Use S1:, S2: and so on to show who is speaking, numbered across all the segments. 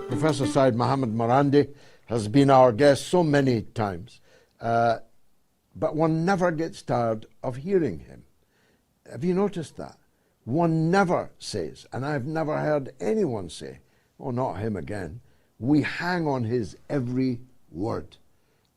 S1: Professor Seyed Marandi has been our guest so many times, but one never gets tired of hearing him. Have you noticed that? One never says, and I've never heard anyone say, oh, not him again. We hang on his every word.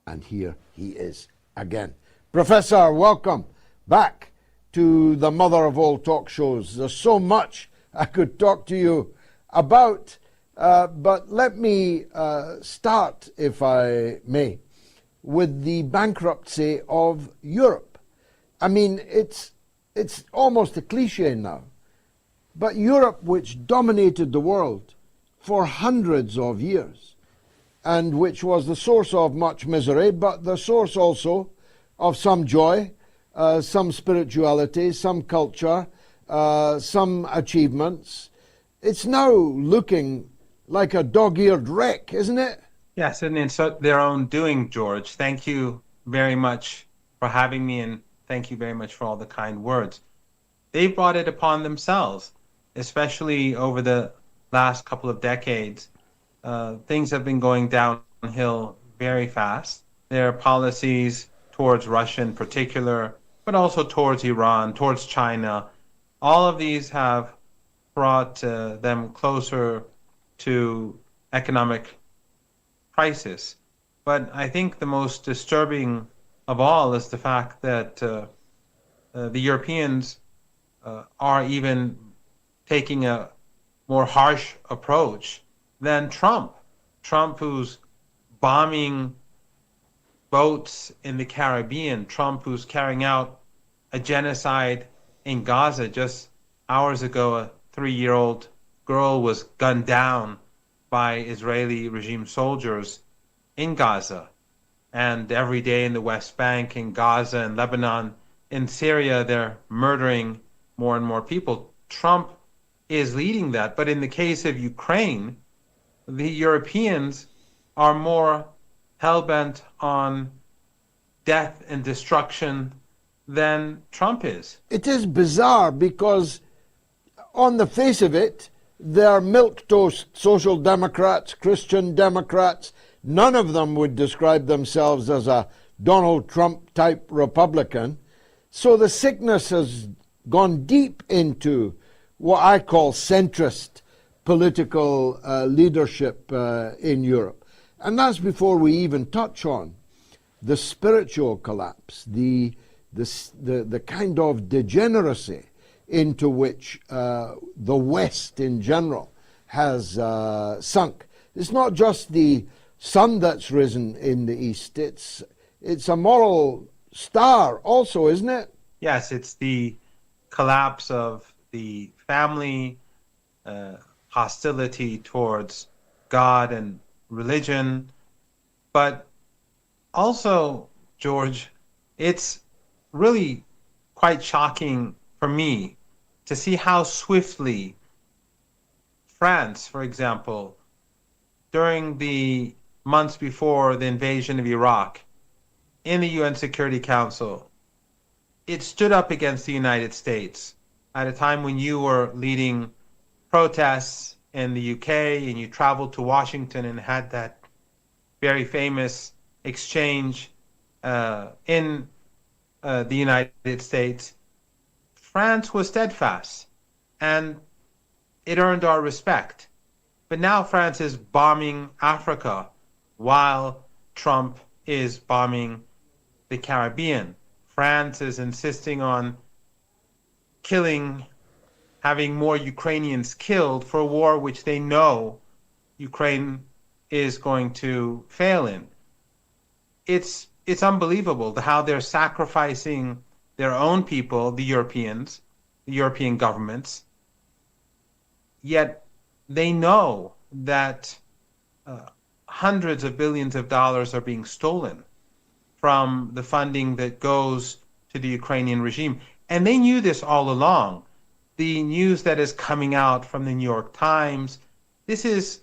S1: And here he is again. Professor, welcome back to the mother of all talk shows. There's so much I could talk to you about, but let me start, if I may, with the bankruptcy of Europe. I mean, it's almost a cliche now, but Europe, which dominated the world for hundreds of years, and which was the source of much misery, but the source also of some joy, some spirituality, some culture, some achievements. It's now looking like a dog-eared wreck, isn't it?
S2: Yes, and it's their own doing, George. Thank you very much for having me, and thank you very much for all the kind words. They've brought it upon themselves, especially over the last couple of decades. Things have been going downhill very fast. Their policies towards Russia in particular, but also towards Iran, towards China, all of these have brought them closer to economic crisis. But I think the most disturbing of all is the fact that the Europeans are even taking a more harsh approach than Trump. Trump, who's bombing boats in the Caribbean, Trump, who's carrying out a genocide in Gaza. Just hours ago, a 3-year-old girl was gunned down by Israeli regime soldiers in Gaza. And every day in the West Bank, in Gaza, in Lebanon, in Syria, they're murdering more and more people. Trump is leading that. But in the case of Ukraine, the Europeans are more hell-bent on death and destruction than Trump is.
S1: It is bizarre because on the face of it, they're milquetoast social democrats, Christian democrats. None of them would describe themselves as a Donald Trump type Republican. So the sickness has gone deep into what I call centrist political leadership in Europe. And that's before we even touch on the spiritual collapse, the kind of degeneracy into which the West in general has sunk. It's not just the sun that's risen in the East, it's a moral star also, isn't it?
S2: Yes, it's the collapse of the family, hostility towards God and religion. But also, George, it's really quite shocking for me to see how swiftly France, for example, during the months before the invasion of Iraq, in the UN Security Council, it stood up against the United States at a time when you were leading protests in the UK and you traveled to Washington and had that very famous exchange in the United States. France was steadfast and it earned our respect. But now France is bombing Africa while Trump is bombing the Caribbean. France is insisting on having more Ukrainians killed for a war which they know Ukraine is going to fail in. It's unbelievable how they're sacrificing their own people, the Europeans, the European governments, yet they know that hundreds of billions of dollars are being stolen from the funding that goes to the Ukrainian regime. And they knew this all along. The news that is coming out from the New York Times, this is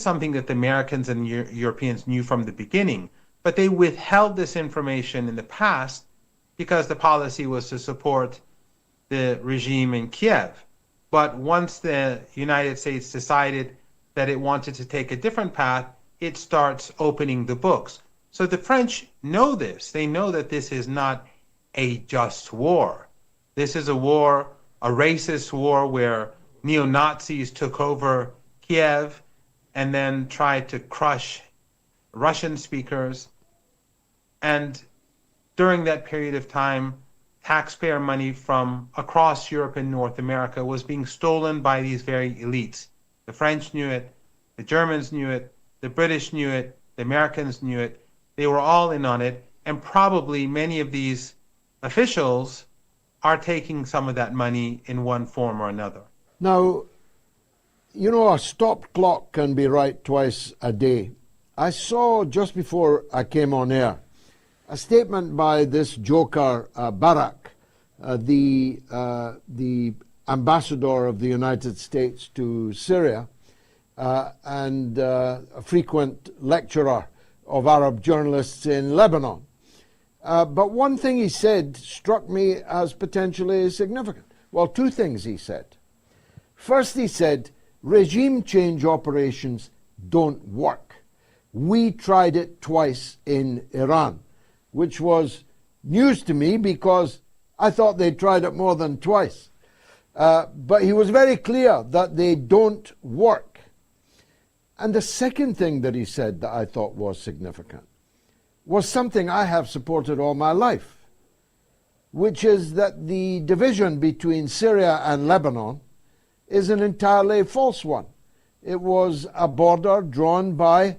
S2: something that the Americans and Europeans knew from the beginning. but they withheld this information in the past because the policy was to support the regime in Kiev. But once the United States decided that it wanted to take a different path, it starts opening the books. So the French know this. They know that this is not a just war. This is a war, a racist war where neo-Nazis took over Kiev and then tried to crush Russian speakers. And during that period of time, taxpayer money from across Europe and North America was being stolen by these very elites. The French knew it, the Germans knew it, the British knew it, the Americans knew it. They were all in on it, and probably many of these officials are taking some of that money in one form or another.
S1: Now, you know, a stopped clock can be right twice a day. I saw just before I came on air a statement by this joker Barak, the ambassador of the United States to Syria and a frequent lecturer of Arab journalists in Lebanon. But one thing he said struck me as potentially significant. Well, two things he said. First, he said, regime change operations don't work. We tried it twice in Iran, which was news to me because I thought they tried it more than twice. But he was very clear that they don't work. And the second thing that he said that I thought was significant was something I have supported all my life, which is that the division between Syria and Lebanon is an entirely false one. It was a border drawn by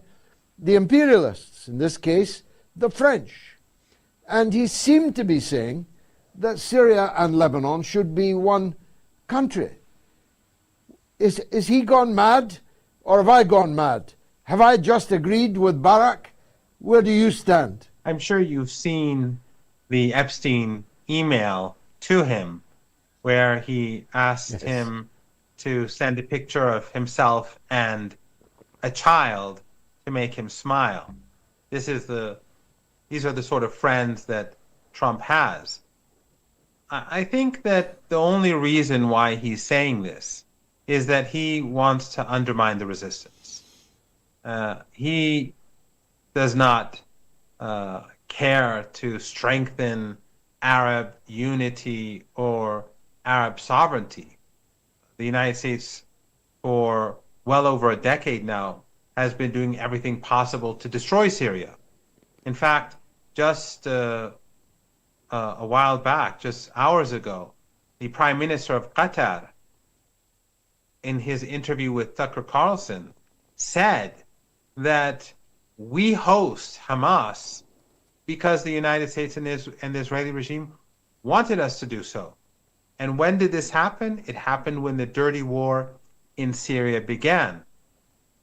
S1: the imperialists, in this case, the French. And he seemed to be saying that Syria and Lebanon should be one country. Is he gone mad, or have I gone mad? Have I just agreed with Barak? Where do you stand?
S2: I'm sure you've seen the Epstein email to him where he asked him to send a picture of himself and a child to make him smile. These are the sort of friends that Trump has. I think that the only reason why he's saying this is that he wants to undermine the resistance. He does not care to strengthen Arab unity or Arab sovereignty. The United States, for well over a decade now, has been doing everything possible to destroy Syria. In fact, just a while back, just hours ago, the Prime Minister of Qatar, in his interview with Tucker Carlson, said that we host Hamas because the United States and the Israeli regime wanted us to do so. And when did this happen? It happened when the dirty war in Syria began.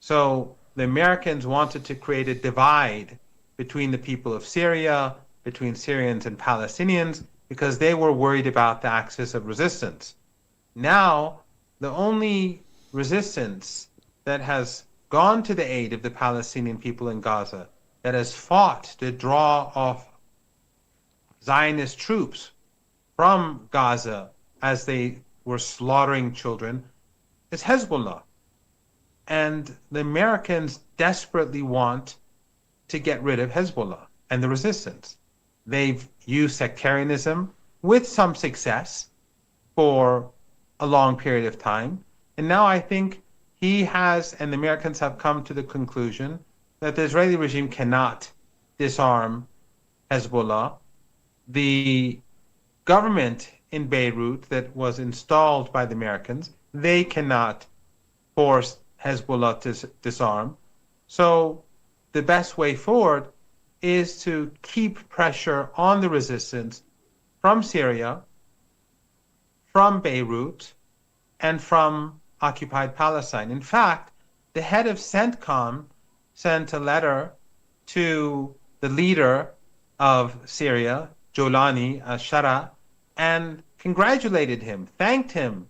S2: So the Americans wanted to create a divide between the people of Syria, between Syrians and Palestinians, because they were worried about the axis of resistance. Now, the only resistance that has gone to the aid of the Palestinian people in Gaza, that has fought to draw off Zionist troops from Gaza as they were slaughtering children, is Hezbollah. And the Americans desperately want to get rid of Hezbollah and the resistance. They've used sectarianism with some success for a long period of time. And now I think he has, and the Americans have come to the conclusion that the Israeli regime cannot disarm Hezbollah. The government in Beirut that was installed by the Americans, they cannot force Hezbollah to disarm. So the best way forward is to keep pressure on the resistance from Syria, from Beirut, and from occupied Palestine. In fact, the head of CENTCOM sent a letter to the leader of Syria, Jolani al-Shara, and congratulated him, thanked him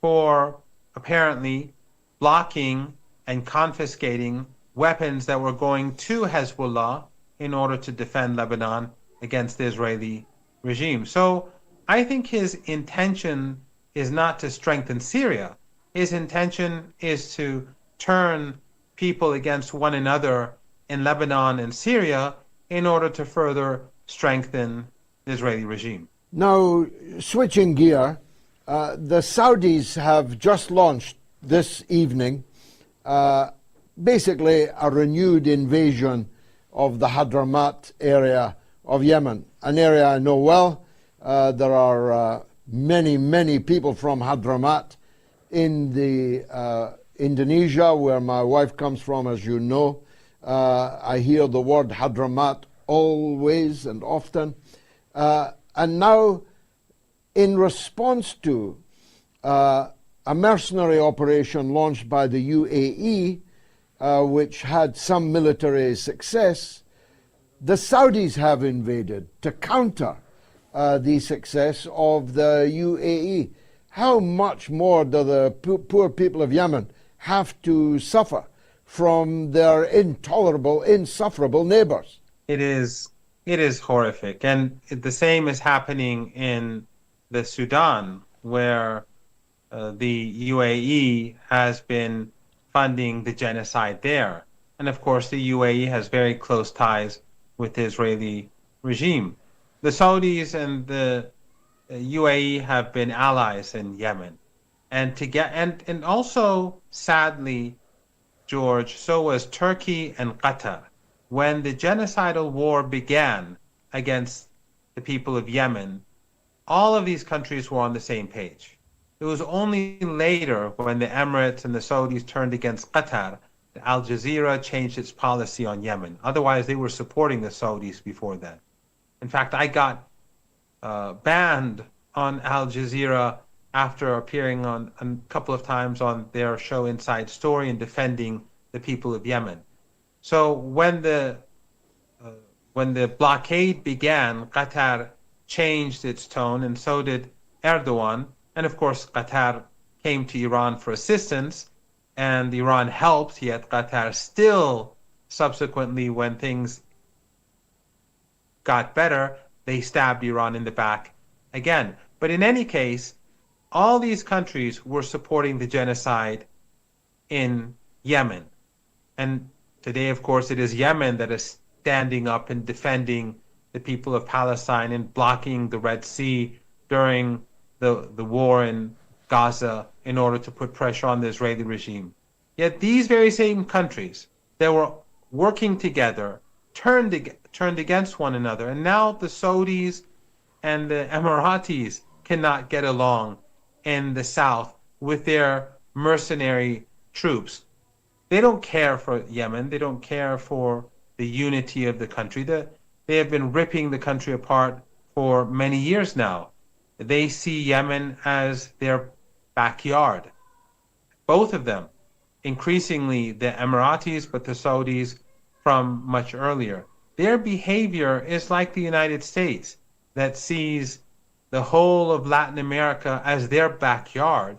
S2: for apparently blocking and confiscating weapons that were going to Hezbollah in order to defend Lebanon against the Israeli regime. So I think his intention is not to strengthen Syria. His intention is to turn people against one another in Lebanon and Syria in order to further strengthen the Israeli regime.
S1: Now, switching gear, the Saudis have just launched this evening basically a renewed invasion of the Hadramaut area of Yemen, an area I know well. There are many people from Hadramaut in the Indonesia, where my wife comes from, as you know. I hear the word Hadramaut always and often. And now, in response to a mercenary operation launched by the UAE, which had some military success, the Saudis have invaded to counter the success of the UAE. How much more do the poor people of Yemen have to suffer from their intolerable, insufferable neighbors?
S2: It is horrific. And the same is happening in the Sudan, where the UAE has been funding the genocide there. And of course, the UAE has very close ties with the Israeli regime. The Saudis and the UAE have been allies in Yemen. And also, sadly, George, so was Turkey and Qatar. When the genocidal war began against the people of Yemen, all of these countries were on the same page. It was only later, when the Emirates and the Saudis turned against Qatar, that Al Jazeera changed its policy on Yemen. Otherwise, they were supporting the Saudis before that. In fact, I got banned on Al Jazeera after appearing on a couple of times on their show Inside Story and defending the people of Yemen. So when the blockade began, Qatar changed its tone, and so did Erdogan. And of course, Qatar came to Iran for assistance, and Iran helped, yet Qatar still, subsequently, when things got better, they stabbed Iran in the back again. But in any case, all these countries were supporting the genocide in Yemen. And today, of course, it is Yemen that is standing up and defending the people of Palestine and blocking the Red Sea during the war in Gaza in order to put pressure on the Israeli regime. Yet these very same countries that were working together turned against one another, and now the Saudis and the Emiratis cannot get along in the south with their mercenary troops. They don't care for Yemen. They don't care for the unity of the country. They have been ripping the country apart for many years now. They see Yemen as their backyard. Both of them, increasingly the Emiratis, but the Saudis from much earlier. Their behavior is like the United States, that sees the whole of Latin America as their backyard.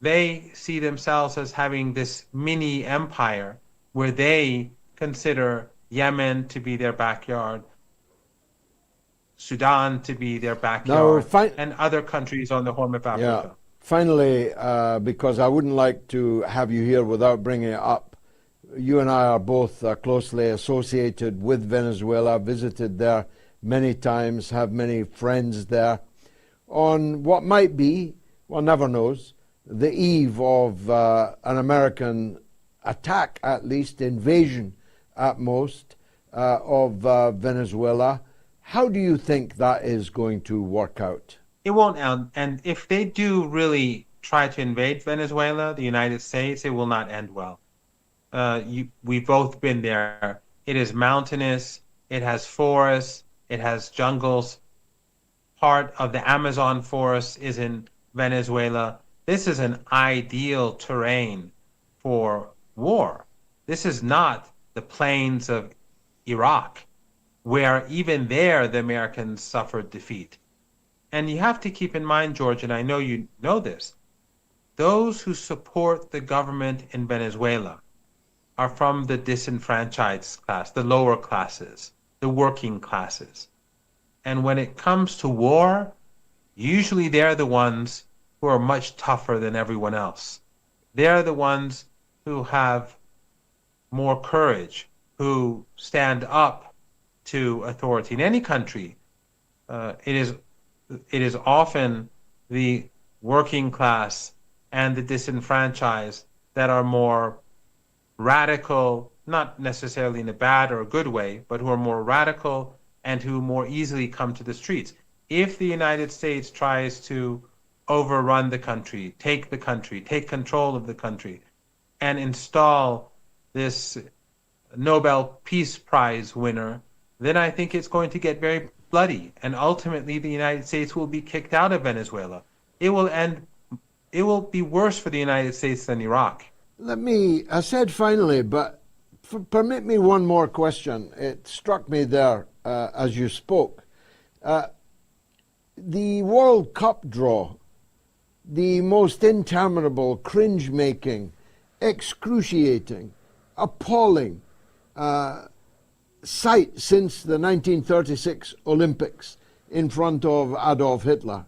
S2: They see themselves as having this mini empire where they consider Yemen to be their backyard, Sudan to be their backyard, and other countries on the Horn of Africa.
S1: Yeah. Finally, because I wouldn't like to have you here without bringing it up, you and I are both closely associated with Venezuela, visited there many times, have many friends there. On what might be, one never knows, the eve of an American attack, at least, invasion at most, of Venezuela. How do you think that is going to work out?
S2: It won't end. And if they do really try to invade Venezuela, the United States, it will not end well. We've both been there. It is mountainous, it has forests, it has jungles. Part of the Amazon forest is in Venezuela. This is an ideal terrain for war. This is not the plains of Iraq, where even there the Americans suffered defeat. And you have to keep in mind, George, and I know you know this, those who support the government in Venezuela are from the disenfranchised class, the lower classes. the working classes. And when it comes to war, usually they're the ones who are much tougher than everyone else. They're the ones who have more courage, who stand up to authority. In any country, it is often the working class and the disenfranchised that are more radical, not necessarily in a bad or a good way, but who are more radical and who more easily come to the streets. If the United States tries to overrun the country, take control of the country, and install this Nobel Peace Prize winner, then I think it's going to get very bloody, and ultimately the United States will be kicked out of Venezuela. It will be worse for the United States than Iraq.
S1: I said finally, but permit me one more question. It struck me there as you spoke. The World Cup draw, the most interminable, cringe-making, excruciating, appalling sight since the 1936 Olympics in front of Adolf Hitler.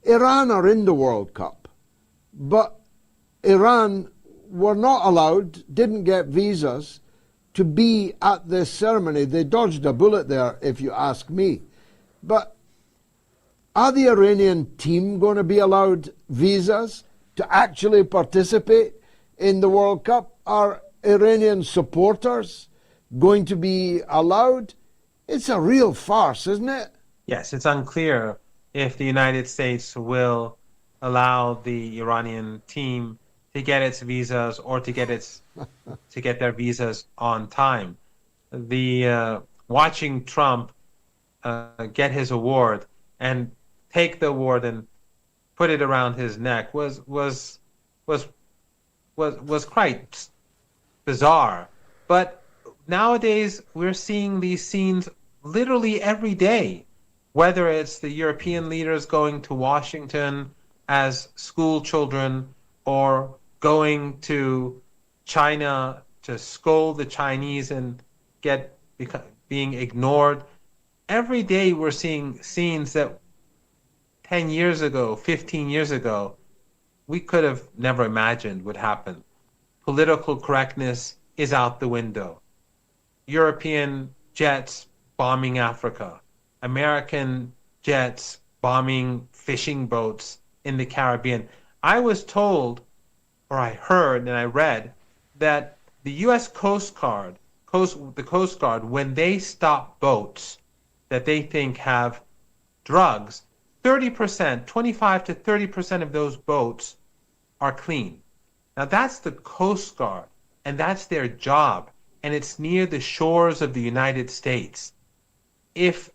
S1: Iran are in the World Cup, but Iran were not allowed, didn't get visas to be at this ceremony. They dodged a bullet there, if you ask me. But are the Iranian team going to be allowed visas to actually participate in the World Cup? Are Iranian supporters going to be allowed? It's a real farce, isn't it?
S2: Yes, it's unclear if the United States will allow the Iranian team to get its visas or to get their visas on time. Watching Trump get his award and take the award and put it around his neck was quite bizarre. But nowadays we're seeing these scenes literally every day, whether it's the European leaders going to Washington as school children or going to China to scold the Chinese and being ignored. Every day we're seeing scenes that 10 years ago, 15 years ago, we could have never imagined would happen. Political correctness is out the window. European jets bombing Africa. American jets bombing fishing boats in the Caribbean. I was told, or I heard and I read, that the U.S. Coast Guard, when they stop boats that they think have drugs, 30%, 25 to 30% of those boats are clean. Now that's the Coast Guard, and that's their job, and it's near the shores of the United States. If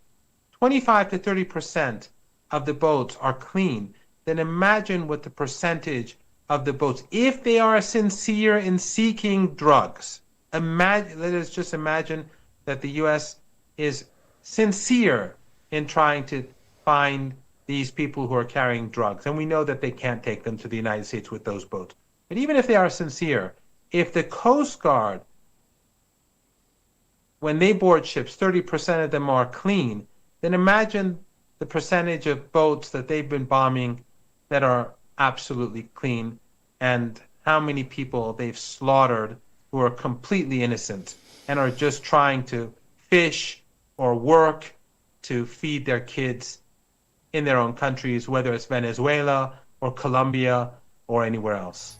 S2: 25 to 30% of the boats are clean, then imagine what the percentage of the boats, if they are sincere in seeking drugs. Let us just imagine that the U.S. is sincere in trying to find these people who are carrying drugs. And we know that they can't take them to the United States with those boats. But even if they are sincere, if the Coast Guard, when they board ships, 30% of them are clean, then imagine the percentage of boats that they've been bombing that are absolutely clean, and how many people they've slaughtered who are completely innocent and are just trying to fish or work to feed their kids in their own countries, whether it's Venezuela or Colombia or anywhere else.